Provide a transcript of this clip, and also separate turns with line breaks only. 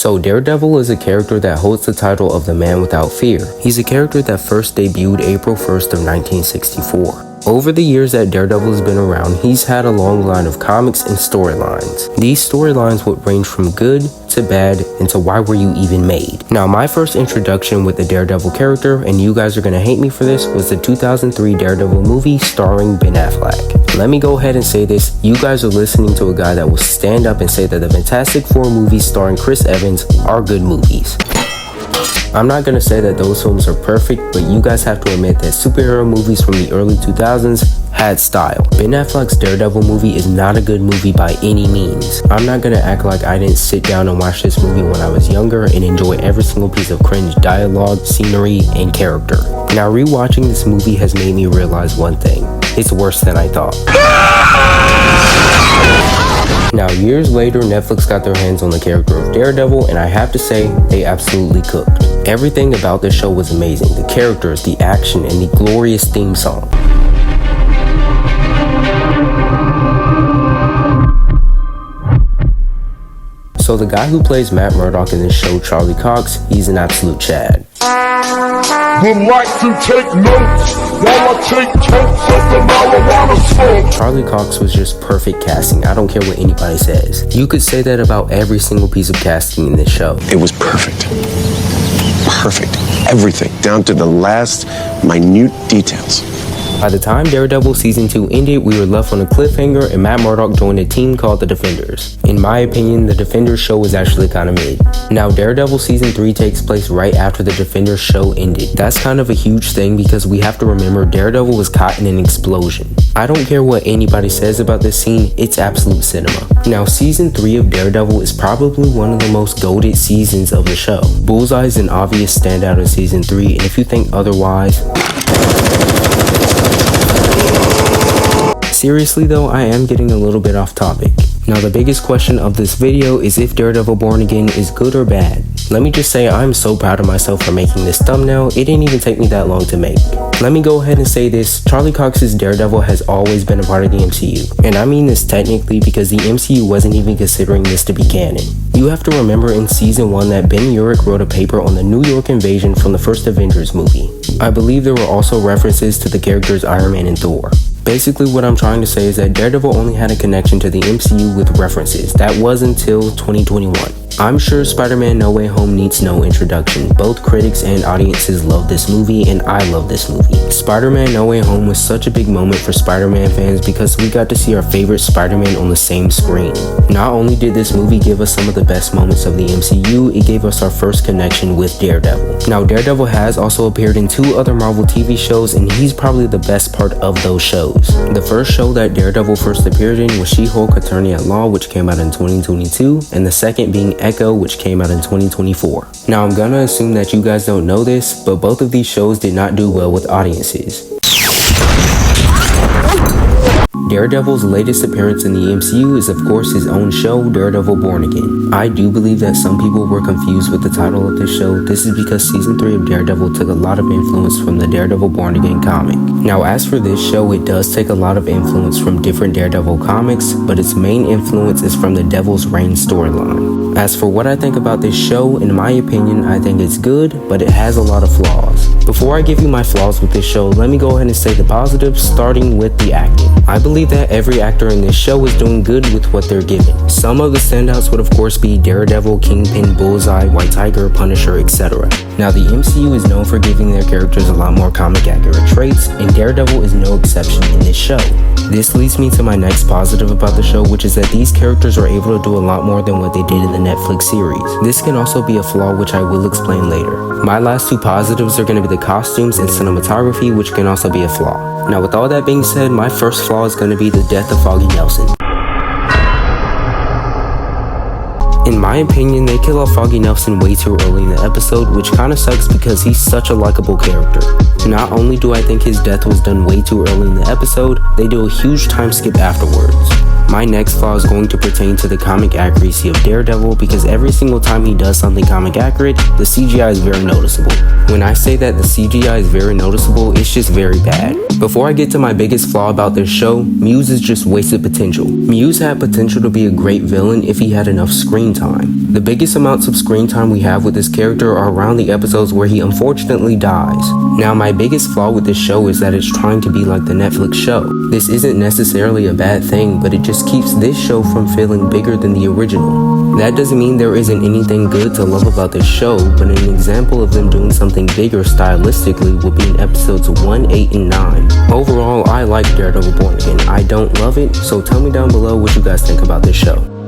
So Daredevil is a character that holds the title of the Man Without Fear. He's a character that first debuted April 1st of 1964. Over the years that Daredevil has been around, he's had a long line of comics and storylines. These storylines would range from good to bad and to why were you even made. Now, my first introduction with the Daredevil character, and you guys are gonna hate me for this, was the 2003 Daredevil movie starring Ben Affleck. Let me go ahead and say this, you guys are listening to a guy that will stand up and say that the Fantastic Four movies starring Chris Evans are good movies. I'm not gonna say that those films are perfect, but you guys have to admit that superhero movies from the early 2000s had style. Ben Affleck's Daredevil movie is not a good movie by any means. I'm not gonna act like I didn't sit down and watch this movie when I was younger and enjoy every single piece of cringe dialogue, scenery, and character. Now, rewatching this movie has made me realize one thing. It's worse than I thought. Now, years later, Netflix got their hands on the character of Daredevil, and I have to say, they absolutely cooked. Everything about this show was amazing. The characters, the action, and the glorious theme song. So the guy who plays Matt Murdock in this show, Charlie Cox, he's an absolute Chad.
Would like to take notes while I take totes of the marijuana smoke.
Charlie Cox was just perfect casting. I don't care what anybody says. You could say that about every single piece of casting in this show.
It was perfect. Perfect. Everything, down to the last minute details.
By the time Daredevil Season 2 ended, we were left on a cliffhanger and Matt Murdock joined a team called the Defenders. In my opinion, the Defenders show was actually kinda mid. Now, Daredevil Season 3 takes place right after the Defenders show ended. That's kind of a huge thing because we have to remember Daredevil was caught in an explosion. I don't care what anybody says about this scene, it's absolute cinema. Now, Season 3 of Daredevil is probably one of the most goated seasons of the show. Bullseye is an obvious standout in Season 3, and if you think otherwise... Seriously though, I am getting a little bit off topic. Now, the biggest question of this video is if Daredevil Born Again is good or bad. Let me just say I'm so proud of myself for making this thumbnail, it didn't even take me that long to make. Let me go ahead and say this, Charlie Cox's Daredevil has always been a part of the MCU. And I mean this technically because the MCU wasn't even considering this to be canon. You have to remember in Season 1 that Ben Urich wrote a paper on the New York invasion from the first Avengers movie. I believe there were also references to the characters Iron Man and Thor. Basically, what I'm trying to say is that Daredevil only had a connection to the MCU with references. That was until 2021. I'm sure Spider-Man No Way Home needs no introduction. Both critics and audiences love this movie, and I love this movie. Spider-Man No Way Home was such a big moment for Spider-Man fans because we got to see our favorite Spider-Man on the same screen. Not only did this movie give us some of the best moments of the MCU, it gave us our first connection with Daredevil. Now, Daredevil has also appeared in 2 other Marvel TV shows, and he's probably the best part of those shows. The first show that Daredevil first appeared in was She-Hulk Attorney at Law, which came out in 2022, and the second being Echo, which came out in 2024. Now, I'm gonna assume that you guys don't know this, but both of these shows did not do well with audiences. Daredevil's latest appearance in the MCU is of course his own show, Daredevil Born Again. I do believe that some people were confused with the title of this show. This is because Season 3 of Daredevil took a lot of influence from the Daredevil Born Again comic. Now, as for this show, it does take a lot of influence from different Daredevil comics, but its main influence is from the Devil's Reign storyline. As for what I think about this show, in my opinion, I think it's good, but it has a lot of flaws. Before I give you my flaws with this show, let me go ahead and say the positives, starting with the acting. I believe that every actor in this show is doing good with what they're given. Some of the standouts would of course be Daredevil, Kingpin, Bullseye, White Tiger, Punisher, etc. Now, the MCU is known for giving their characters a lot more comic accurate traits, and Daredevil is no exception in this show. This leads me to my next positive about the show, which is that these characters are able to do a lot more than what they did in the Netflix series. This can also be a flaw, which I will explain later. My last 2 positives are going to be the costumes and cinematography, which can also be a flaw. Now, with all that being said, my first flaw is going to be the death of Foggy Nelson. In my opinion, they kill off Foggy Nelson way too early in the episode, which kinda sucks because he's such a likable character. Not only do I think his death was done way too early in the episode, they do a huge time skip afterwards. My next flaw is going to pertain to the comic accuracy of Daredevil, because every single time he does something comic accurate, the CGI is very noticeable. When I say that the CGI is very noticeable, it's just very bad. Before I get to my biggest flaw about this show, Muse is just wasted potential. Muse had potential to be a great villain if he had enough screen time. The biggest amounts of screen time we have with this character are around the episodes where he unfortunately dies. Now, my biggest flaw with this show is that it's trying to be like the Netflix show. This isn't necessarily a bad thing, but it just keeps this show from feeling bigger than the original. That doesn't mean there isn't anything good to love about this show, but an example of them doing something bigger stylistically will be in episodes 1, 8, and 9. Overall, I like Daredevil Born Again. I don't love it, so tell me down below what you guys think about this show.